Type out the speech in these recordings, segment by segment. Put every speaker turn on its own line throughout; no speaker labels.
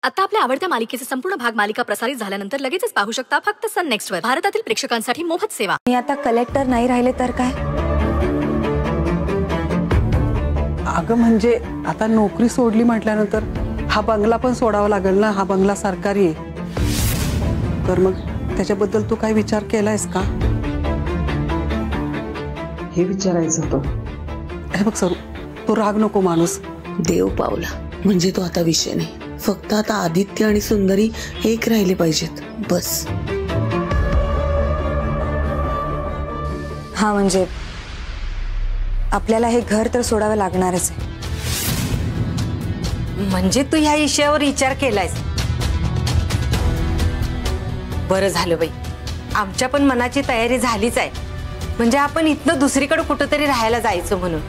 आता आपल्या आवडत्या मालिकेचे संपूर्ण भाग मालिका प्रसारित झाल्यानंतर लगेचच पाहू शकता फक्त सन नेक्स्ट वर. भारतातील प्रेक्षकांसाठी मोफत सेवा.
मी आता कलेक्टर नाही राहिले तर काय?
अगं म्हणजे आता नोकरी सोडली म्हटल्यानंतर हा बंगला पण सोडावा लागेल ना. हा बंगला सरकारी आहे. तर मग त्याच्याबद्दल तू काय विचार केलायस का?
हे विचारायचं होतं.
हे बघ सरू, तू राग नको माणूस.
देव पावला म्हणजे तो आता विषय नाही. फक्त आता आदित्य आणि सुंदरी एक राहिले पाहिजेत बस.
हा म्हणजे आपल्याला हे घर तर सोडावं लागणारच आहे.
म्हणजे तू ह्या विषयावर विचार केलायस? बरं झालं बाई, आमच्या पण मनाची तयारी झालीच आहे. म्हणजे आपण इथनं दुसरीकडे कुठेतरी राहायला जायचं म्हणून.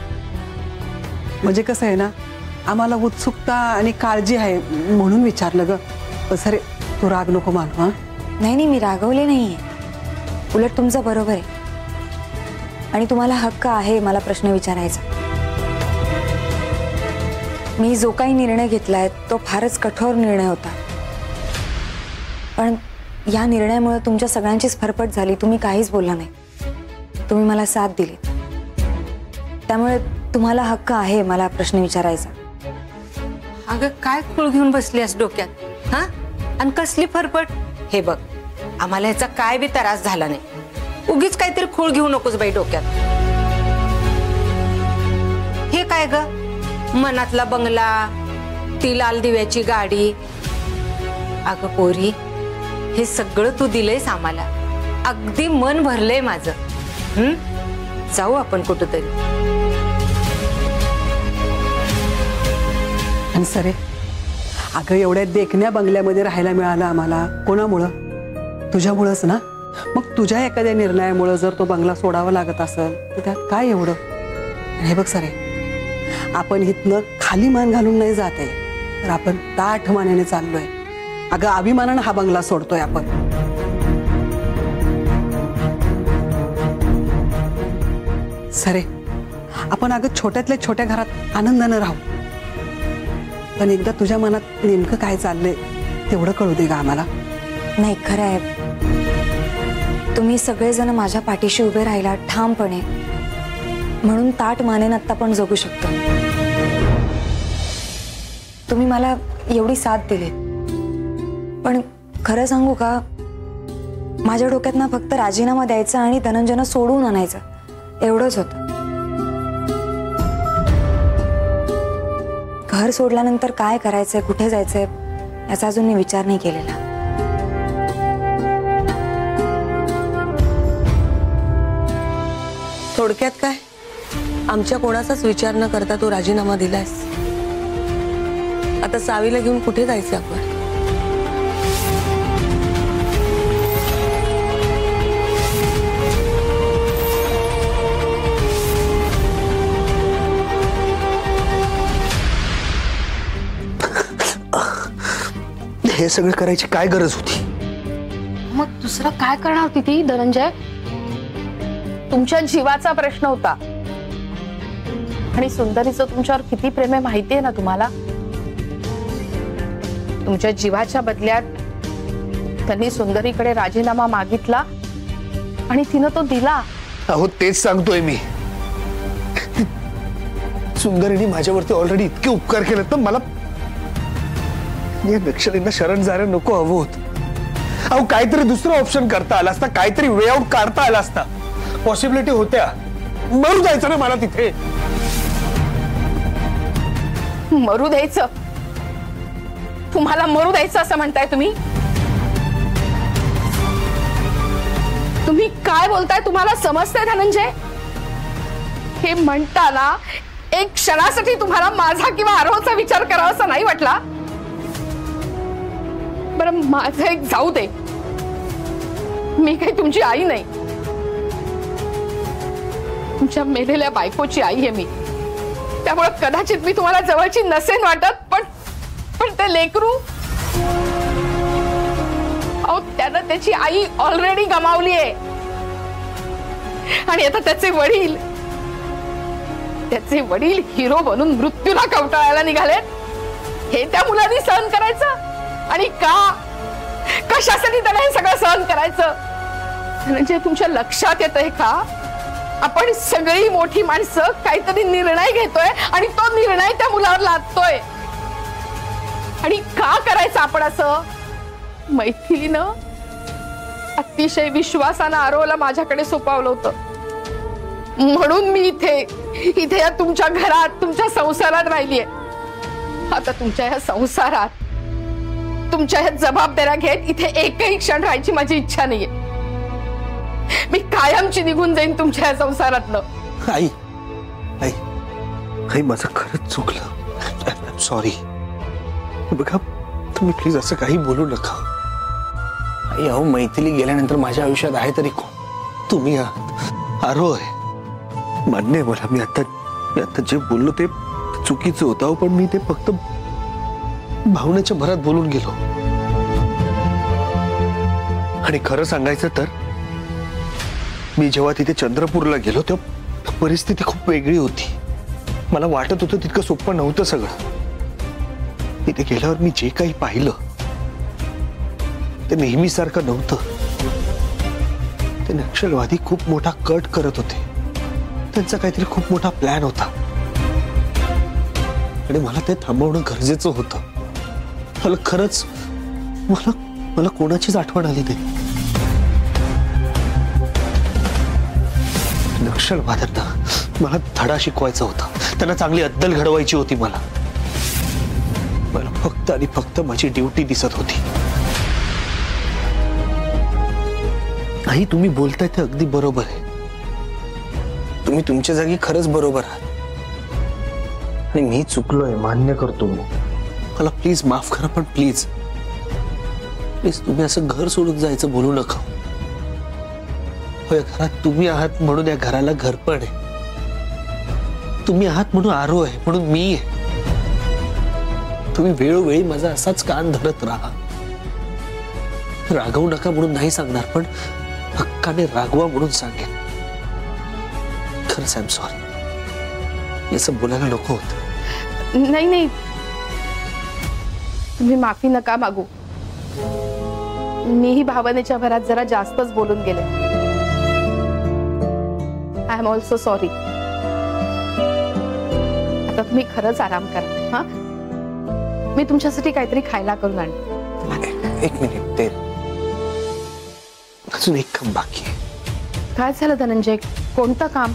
म्हणजे कसं आहे ना, आम्हाला उत्सुकता आणि काळजी आहे म्हणून विचारलं ग. सरे तू राग नको मानू. हा
नाही, मी रागवले नाहीये. उलट तुमचं बरोबर आहे आणि तुम्हाला हक्क आहे मला प्रश्न विचारायचा. मी जो काही निर्णय घेतलाय तो फारच कठोर निर्णय होता, पण या निर्णयामुळे तुमच्या सगळ्यांचीच फरफट झाली. तुम्ही काहीच बोलला नाही, तुम्ही मला साथ दिली. त्यामुळे तुम्हाला हक्क आहे मला प्रश्न विचारायचा.
अगं काय खूळ घेऊन बसलीस डोक्यात? हा, आणि कसली फरफट? हे बघ, आम्हाला ह्याचा काय बी त्रास झाला नाही. उगीच काहीतरी खूळ घेऊ नकोस बाई डोक्यात. हे काय ग, मनातला बंगला, ती लाल दिव्याची गाडी. अगं पोरी, हे सगळं तू दिलंयस आम्हाला. अगदी मन भरलंय माझं. जाऊ आपण कुठंतरी.
आणि सरे अगं एवढ्या देखण्या बंगल्यामध्ये राहायला मिळालं आम्हाला कोणामुळं? तुझ्यामुळंच ना. मग तुझ्या एखाद्या निर्णयामुळं जर तो बंगला सोडावा लागत असेल तर त्यात काय एवढं? हे बघ सरे, आपण इथनं खाली मान घालून नाही जात आहे, तर आपण ताठ मानेने चाललोय. अगं अभिमानानं हा बंगला सोडतोय आपण. सरे आपण अगं छोट्यातल्या छोट्या घरात आनंदानं राहू, पण एकदा तुझ्या मनात नेमकं काय चाललंय तेवढं कळू दे ग आम्हाला.
नाही, खरं आहे, तुम्ही सगळेजण माझ्या पाठीशी उभे राहिला ठामपणे म्हणून ताट मानेन आत्ता पण जगू शकतो. तुम्ही मला एवढी साथ दिली, पण खरं सांगू का, माझ्या डोक्यात ना फक्त राजीनामा द्यायचा आणि धनंजयनं सोडून आणायचं एवढंच होतं. घर सोडल्यानंतर काय करायचंय, कुठे जायचंय याचा अजून मी विचार नाही केलेला.
थोडक्यात काय, आमच्या कोणाचाच विचार न करता तो राजीनामा दिलायस. आता सावीला घेऊन कुठे जायचं आपण?
हे सगळं करायची काय गरज होती?
मग दुसरं काय करणार होती ती धनंजय? तुमच्या जीवाचा प्रश्न होता आणि सुंदरीचं तुमच्यावर किती प्रेम आहे माहिती आहे ना तुम्हाला. तुमच्या जीवाच्या बदल्यात त्यांनी सुंदरीकडे राजीनामा मागितला आणि तिनं तो दिला.
अहो तेच सांगतोय मी. सुंदरीने माझ्यावरती ऑलरेडी इतके उपकार केले तर मला या नक्षलींना शरण जायला नको हवं होत. अहो काहीतरी दुसरं ऑप्शन करता आला असता, काहीतरी वे आउट काढता आला असता. पॉसिबिलिटी होत्या. मरू द्यायचं ना मला तिथे.
मरू द्यायचं? तुम्हाला मरू द्यायचं असं म्हणताय तुम्ही? तुम्ही काय बोलताय? तुम्हाला समजतंय धनंजय? हे म्हणताना एक क्षणासाठी तुम्हाला माझा किंवा आरोहचा विचार करावा असं नाही वाटला? बरं माझं एक जाऊ दे, मी काही तुमची आई नाही. तुमच्या मेलेल्या बायकोची आई आहे मी. त्यामुळे कदाचित मी तुम्हाला जवळची नसेन वाटत, पण ते लेकरू, अहो त्यानं त्याची आई ऑलरेडी गमावली आहे आणि आता त्याचे वडील हिरो बनून मृत्यूला कवटाळायला निघालेत. हे त्या मुलांनी सहन करायचं? आणि का कशासाठी त्याला हे सगळं सहन करायचं? म्हणजे तुमच्या लक्षात येतंय का आपण सगळी मोठी माणसं काहीतरी निर्णय घेतोय आणि तो निर्णय त्या मुलावर लादतोय? आणि का करायचं आपण असं? मैथिलीनं अतिशय विश्वासानं आरोला माझ्याकडे सोपवलं होतं, म्हणून मी इथे या तुमच्या घरात तुमच्या संसारात राहिलीये. आता तुमच्या ह्या संसारात तुमच्या ह्या जबाबदाऱ्या घेत इथे एकही क्षण राहायची माझी इच्छा नाहीये. मी कायमची निघून जाईन तुमच्या ह्या संसारातलं.
आई आई आई माझं खरंच चुकलं. सॉरी. बघा तुम्ही प्लीज असं काही बोलू नका. आई अहो मैथिली गेल्यानंतर माझ्या आयुष्यात आहे तरी कोण? तुम्ही आहात, आरो आहे. मान्य आहे मला. मी आता जे बोललो ते चुकीचं होतं, पण मी ते फक्त भावनेच्या भरात बोलून गेलो. आणि खरं सांगायचं तर मी जेव्हा तिथे चंद्रपूरला गेलो तेव्हा परिस्थिती खूप वेगळी होती. मला वाटत होतं तितकं सोपं नव्हतं सगळं. तिथे गेल्यावर मी जे काही पाहिलं ते नेहमीसारखं नव्हतं. ते नक्षलवादी खूप मोठा कट करत होते. त्यांचा काहीतरी खूप मोठा प्लॅन होता आणि मला ते थांबवणं गरजेचं होतं. मला खरंच मला कोणाचीच आठवण आली नाही. नक्षलवाद्यांना मला धडा शिकवायचा होता. त्यांना चांगली अद्दल घडवायची होती. मला फक्त आणि फक्त माझी ड्युटी दिसत होती. आई तुम्ही बोलताय ते अगदी बरोबर आहे. तुम्ही तुमच्या जागी खरंच बरोबर आहात आणि मी चुकलोय, मान्य करतो. मला प्लीज माफ करा, पण प्लीज तुम्ही असं घर सोडून जायचं बोलू नका. या घरात तुम्ही आहात म्हणून या घराला घरपण आहे. तुम्ही आहात म्हणून आरो आहे, म्हणून मी आहे. तुम्ही वेळोवेळी माझा असाच कान धरत राहा. रागवू नका म्हणून नाही सांगणार, पण हक्काने रागवा म्हणून सांगेन. खरंच आय एम सॉरी. असं बोलायला नको होतं.
नाही तुम्ही माफी नका मागू. मीही भावनेच्या भरात जरा जास्तच बोलून गेले. I am also sorry. आता तुम्ही खरंच आराम करा. हा, मी तुमच्यासाठी काहीतरी खायला करून आणते.
एक मिनिट, ते अजून एक काम बाकी आहे.
काय झालं धनंजय? कोणतं काम?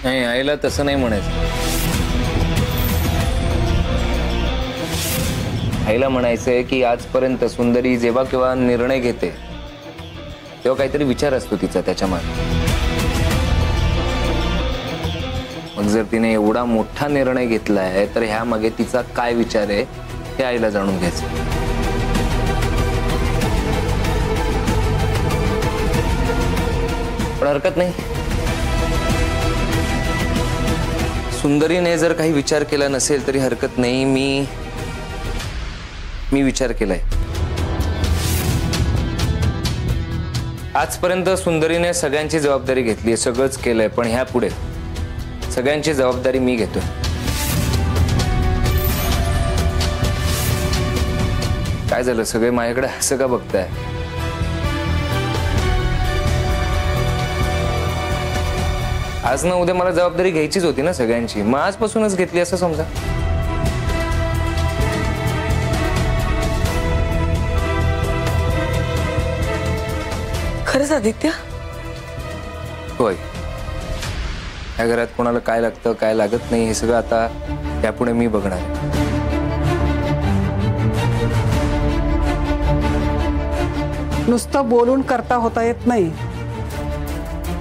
नाही, आईला तसं नाही म्हणायचं. आईला म्हणायचंय की आजपर्यंत सुंदरी जेव्हा केव्हा निर्णय घेते तेव्हा काहीतरी विचार असतो तिचा त्याच्या मागे. मग जर तिने एवढा मोठा निर्णय घेतलाय तर ह्या मागे तिचा काय विचार आहे हे आईला जाणून घ्यायचं. पण हरकत नाही. सुंदरीने जर काही विचार केला नसेल तरी हरकत नाही. मी विचार केलाय. आजपर्यंत सुंदरीने सगळ्यांची जबाबदारी घेतली, सगळंच केलंय, पण ह्या पुढे सगळ्यांची जबाबदारी मी घेतोय. काय झालं? सगळे माझ्याकडे असं का बघताय? आज ना उद्या मला जबाबदारी घ्यायचीच होती ना सगळ्यांची. मग आजपासूनच घेतली असं समजा.
खरंच आदित्य?
होय. या घरात कोणाला काय लागतं काय लागत नाही हे सगळं आता यापुढे मी बघणार.
नुसतं बोलून करता होता येत नाही.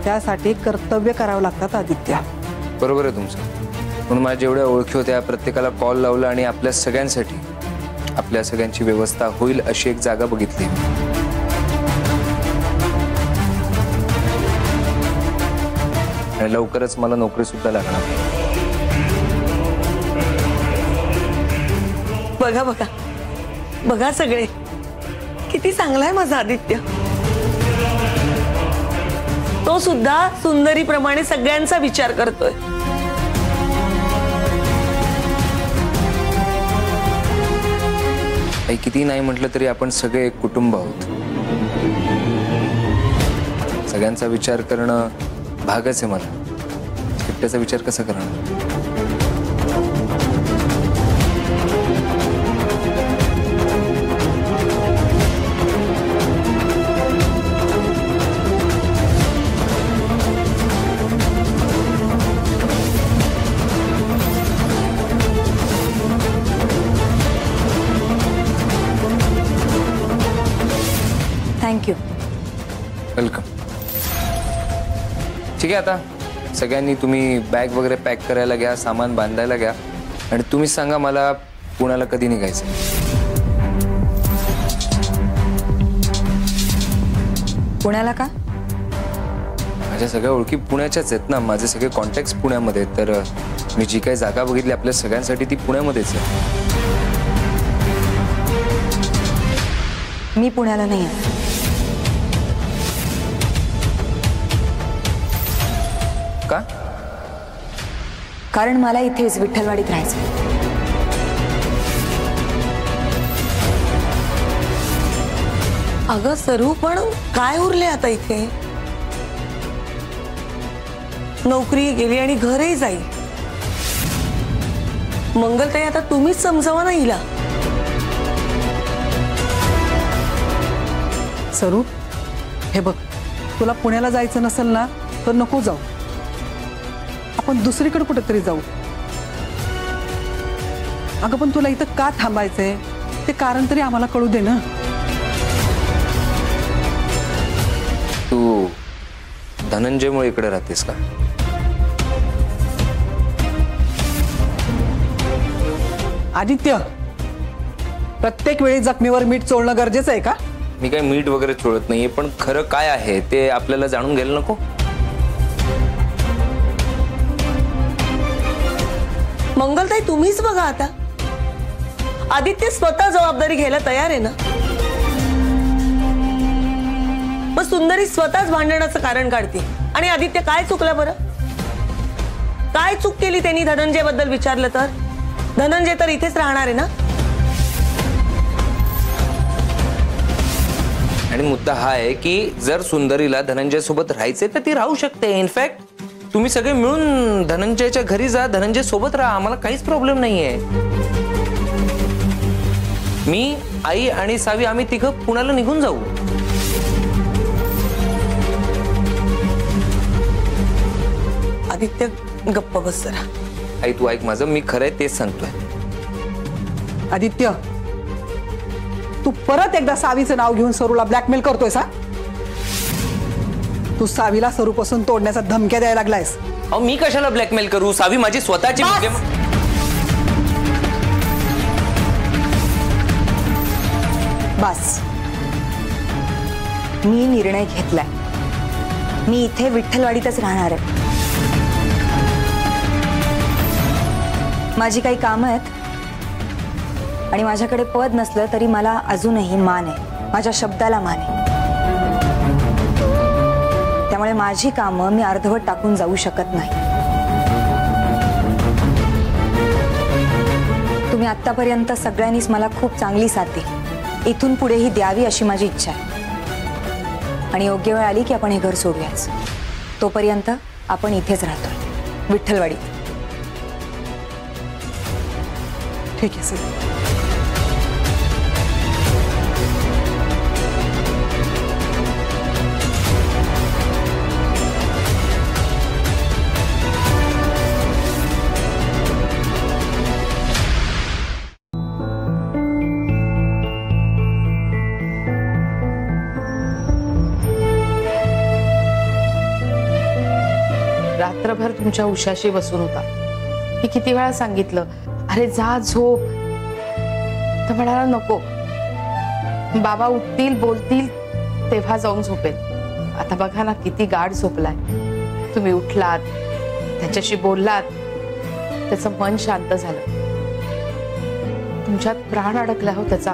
त्यासाठी कर्तव्य करावं लागतात आदित्य.
बरोबर आहे तुमचं. म्हणून माझ्या जेवढ्या ओळखी होत्या प्रत्येकाला कॉल लावला आणि आपल्या सगळ्यांसाठी आपल्या सगळ्यांची व्यवस्था होईल अशी एक जागा बघितली. आणि लवकरच मला नोकरी सुद्धा लागणार.
बघा बघा बघा सगळे किती चांगला आहे माझा आदित्य. तो सुद्धा सुंदरीप्रमाणे सगळ्यांचा विचार करतोय.
आणि किती नाही म्हटलं तरी आपण सगळे एक कुटुंब आहोत. सगळ्यांचा विचार करणं भागच आहे मला. एकट्याचा विचार कसा करणार?
थँक्यू.
वेलकम. ठीक आहे, आता सगळ्यांनी तुम्ही बॅग वगैरे पॅक करायला घ्या, सामान बांधायला घ्या आणि तुम्ही सांगा मला पुण्याला कधी निघायचं.
पुण्याला का?
माझ्या सगळ्या ओळखी पुण्याच्याच आहेत ना. माझे सगळे कॉन्टॅक्ट्स पुण्यामध्ये आहेत. तर मी जी काही जागा बघितली आपल्या सगळ्यांसाठी ती पुण्यामध्येच आहे.
मी पुण्याला नाही आहे.
का?
कारण मला इथेच विठ्ठलवाडीत राहायचं.
अगं सरू, पण काय उरले आता इथे? नोकरी गेली आणि घरही जाईल. मंगलताई, आता तुम्हीच समजावा ना हिला.
सरू, हे बघ, तुला पुण्याला जायचं नसेल ना तर नको जाऊ. आपण दुसरीकडे कुठेतरी जाऊ. अगं पण तुला इथं का थांबायचंय ते कारण तरी आम्हाला कळू दे ना.
तू धनंजयमुळे इकडे राहतेस का?
आदित्य, प्रत्येक वेळी जखमीवर मीठ चोळणं गरजेचं आहे का?
मी काही मीठ वगैरे चोळत नाहीये, पण खरं काय आहे ते आपल्याला जाणून घ्यायला नको?
मंगलताई, तुम्हीच बघा आता. आदित्य स्वतः जबाबदारी घ्यायला तयार आहे ना. मग सुंदरी स्वतःच भांडणाचं कारण काढते. आणि आदित्य काय चुकला बरं? काय चूक केली त्यांनी धनंजय बद्दल विचारलं तर? धनंजय तर इथेच राहणार आहे ना.
आणि मुद्दा हा आहे की जर सुंदरीला धनंजय सोबत राहायचे तर ती राहू शकते. इनफॅक्ट तुम्ही सगळे मिळून धनंजयच्या घरी जा, धनंजय सोबत राहा, आम्हाला काहीच प्रॉब्लेम नाहीये. मी, आई आणि सावी आम्ही तिघं पुण्याला निघून जाऊ.
आदित्य, गप्प बस जरा.
आई तू ऐक माझं, मी खरंय तेच सांगतोय.
आदित्य, तू परत एकदा सावीचं नाव घेऊन सरूला ब्लॅकमेल करतोयस हा? तू सावीला सरूपासून तोडण्याचा धमक्या द्यायला लागलायस.
अहो मी कशाला ब्लॅकमेल करू? सावी माझी स्वतःची.
बस, मी निर्णय घेतलाय. मी इथे विठ्ठलवाडीतच राहणार आहे. माझी काही कामं आहेत आणि माझ्याकडे पद नसलं तरी मला अजूनही मान आहे. माझ्या शब्दाला मान आहे. त्यामुळे माझी कामं मी अर्धवट टाकून जाऊ शकत नाही. तुम्ही आतापर्यंत सगळ्यांनीच मला खूप चांगली साथ दिली. इथून पुढेही द्यावी अशी माझी इच्छा आहे. आणि योग्य वेळ आली की आपण हे घर सोडूयाच. तोपर्यंत आपण इथेच राहतोय, विठ्ठलवाडीत.
ठीक आहे सर.
रात्रभर तुमच्या उशाशी बसून होता. मी किती वेळा सांगितलं, अरे जा झोप, तर म्हणाला नको, बाबा उठतील बोलतील तेव्हा जाऊन झोपेल. आता बघा ना किती गाढ झोपलाय. तुम्ही उठलात, त्याच्याशी बोललात, त्याचं मन शांत झालं. तुमच्यात प्राण अडकला हो त्याचा.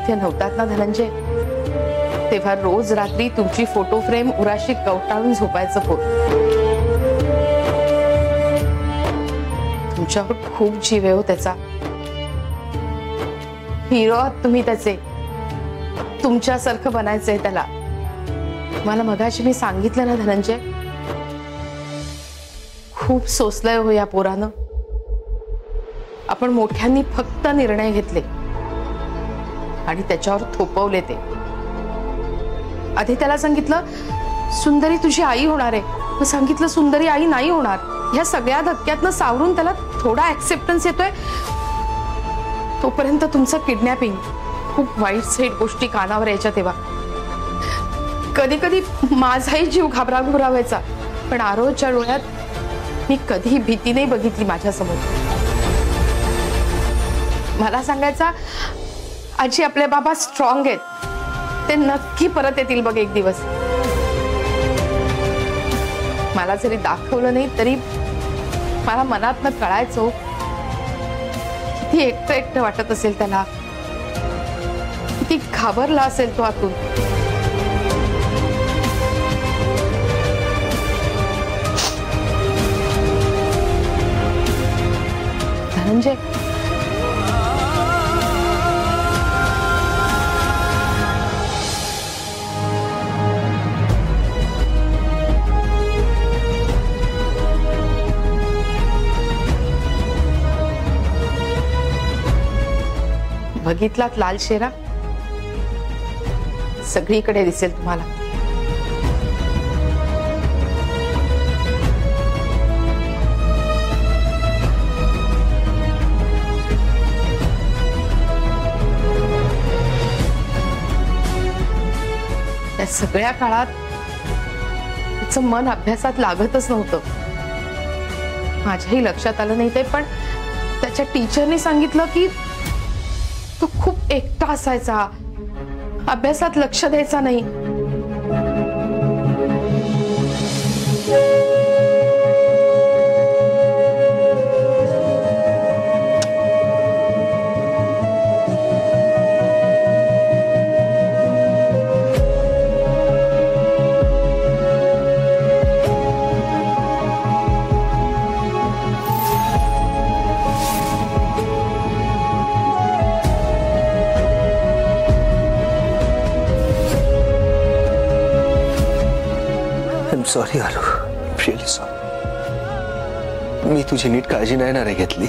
इथे नव्हतात ना धनंजय, तेव्हा रोज रात्री तुमची फोटो फ्रेम उराशी कवटाळून झोपायचं पोर. तुमच्यावर खूप जीव आहे हो त्याचा. हिरो आहात तुम्ही त्याचे. तुमच्यासारखं बनायचंय त्याला. मला मगाशी मी सांगितलं ना धनंजय, खूप सोसलंय हो या पोरानं. आपण मोठ्यांनी फक्त निर्णय घेतले आणि त्याच्यावर थोपवले ते. आधी त्याला सांगितलं सुंदरी तुझी आई होणार आहे, मग सांगितलं सुंदरी आई नाही होणार. ह्या सगळ्या धक्क्यातनं सावरून त्याला थोडा ऍक्सेप्टन्स येतोय. तोपर्यंत तुमचं किडनॅपिंग, खूप वाईट साईट गोष्टी कानावर यायच्या तेव्हा. कधी कधी माझाही जीव घाबरा व्हायचा, पण आरोच्या डोळ्यात मी कधी भीती नाही बघितली माझ्यासमोर. मला सांगायचा आजी आपले बाबा स्ट्रॉंग आहेत, ते नक्की परत येतील बघ एक दिवस. मला जरी दाखवलं नाही तरी मला मनातनं कळायचो किती एकटं एकटं वाटत असेल त्याला, किती घाबरला असेल तो आतून. धनंजय, बघितलात लाल शेरा? सगळीकडे दिसेल तुम्हाला. त्या सगळ्या काळात त्याचं मन अभ्यासात लागतच नव्हतं. माझ्याही लक्षात आलं नाही ते, पण त्याच्या टीचरनी सांगितलं की तो खूप एकटा असायचा, अभ्यासात लक्ष द्यायचा नाही.
सॉरी आलू, रिअली सॉरी. मी तुझी नीट काळजी नाही ना रे घेतली.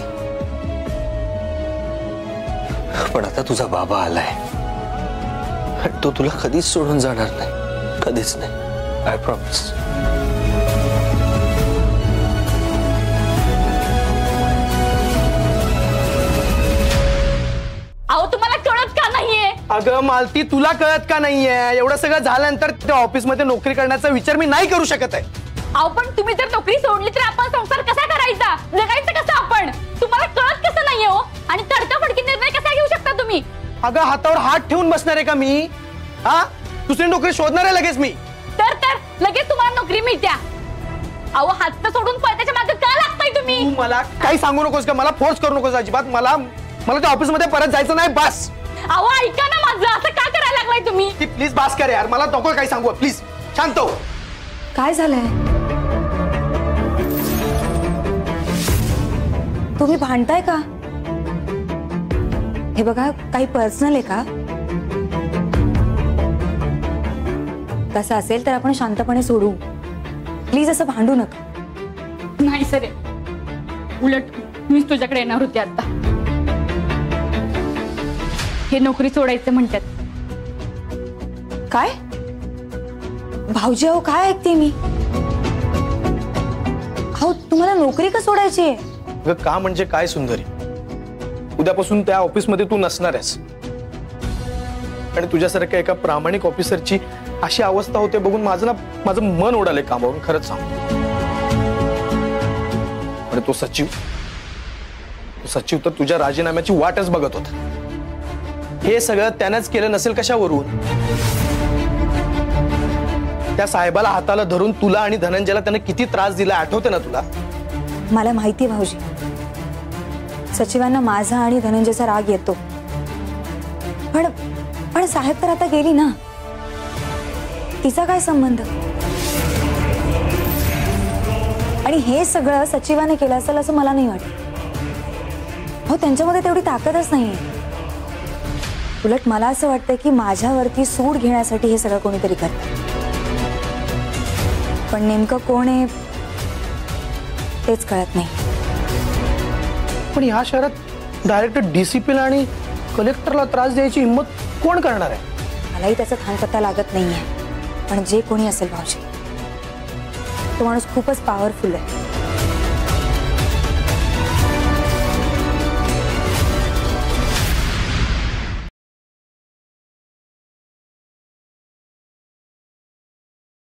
पण आता तुझा बाबा आलाय आणि तो तुला कधीच सोडून जाणार नाही, कधीच नाही. I promise.
अहो तुम्हाला कळत का नाहीये?
अगं मालती, तुला कळत का नाहीये? एवढं सगळं झाल्यानंतर त्या ऑफिसमध्ये नोकरी करण्याचा विचार मी नाही करू शकत आहे.
अहो पण तुम्ही जर नोकरी सोडली तर आपण संसार कसा करायचा, जगायचं कसं आपण? तुम्हाला कळत कसं नाहीये हो? आणि तडकाफडकी निर्णय कसा घेऊ शकता तुम्ही?
अगं हातावर हात ठेवून बसणार आहे का मी? हा, दुसरी नोकरी शोधणार आहे लगेच मी.
तर लगेच तुम्हाला नोकरी मिळत्या. अहो हात सोडून पळत्याच्या मागे का लागताय तुम्ही?
तू मला काही सांगू नकोस का, मला फोर्स करू नकोस अजिबात. मला त्या ऑफिसमध्ये परत जायचं नाही, बस.
अहो ऐका ना माझं, असं का करायला लागलाय तुम्ही?
प्लीज बास कर यार, मला नको काही सांगू, प्लीज शांत हो.
काय झालंय? तुम्ही भांडताय का? हे बघा, काही पर्सनल आहे का? तसं असेल तर आपण शांतपणे सोडू. प्लीज असं भांडू नका.
नाही सर, उलट मीच तुझ्याकडे येणार होते आता. हे नोकरी सोडायचं म्हणतात.
काय भाऊजी? अहो काय ऐकते मी? अहो तुम्हाला नोकरी का सोडायची आहे?
का म्हणजे काय सुंदरी? उद्यापासून त्या ऑफिसमध्ये तू नसणार आहेस आणि तुझ्यासारख्या एका प्रामाणिक ऑफिसरची अशी अवस्था होते बघून माझं मन उडालंय कामावरून, खरंच सांग. आणि तो सचिव तर तुझ्या राजीनाम्याची वाटच बघत होता. हे सगळं त्यानंच केलं नसेल कशावरून? त्या साहेबाला हाताला धरून तुला आणि धनंजयला त्याने किती त्रास दिला आठवते ना तुला?
मला माहिती भाऊजी, सचिवांना माझा आणि धनंजयचा राग येतो, पण पण साहेब तर आता गेली ना, तिचा काय संबंध? आणि हे सगळं सचिवाने केलं असेल असं मला नाही वाटत. हो, त्यांच्यामध्ये तेवढी ताकदच नाहीये. उलट मला असं वाटतं की माझ्यावरती सूड घेण्यासाठी हे सगळं कोणीतरी करतं. पण नेमकं कोण आहे तेच कळत नाही.
पण ह्या शहरात डायरेक्ट डीसीपीला आणि कलेक्टरला त्रास द्यायची हिंमत कोण करणार आहे?
मलाही त्याचा थांगपत्ता लागत नाहीये. पण जे कोणी असेल भाऊजी, तो माणूस खूपच पॉवरफुल आहे.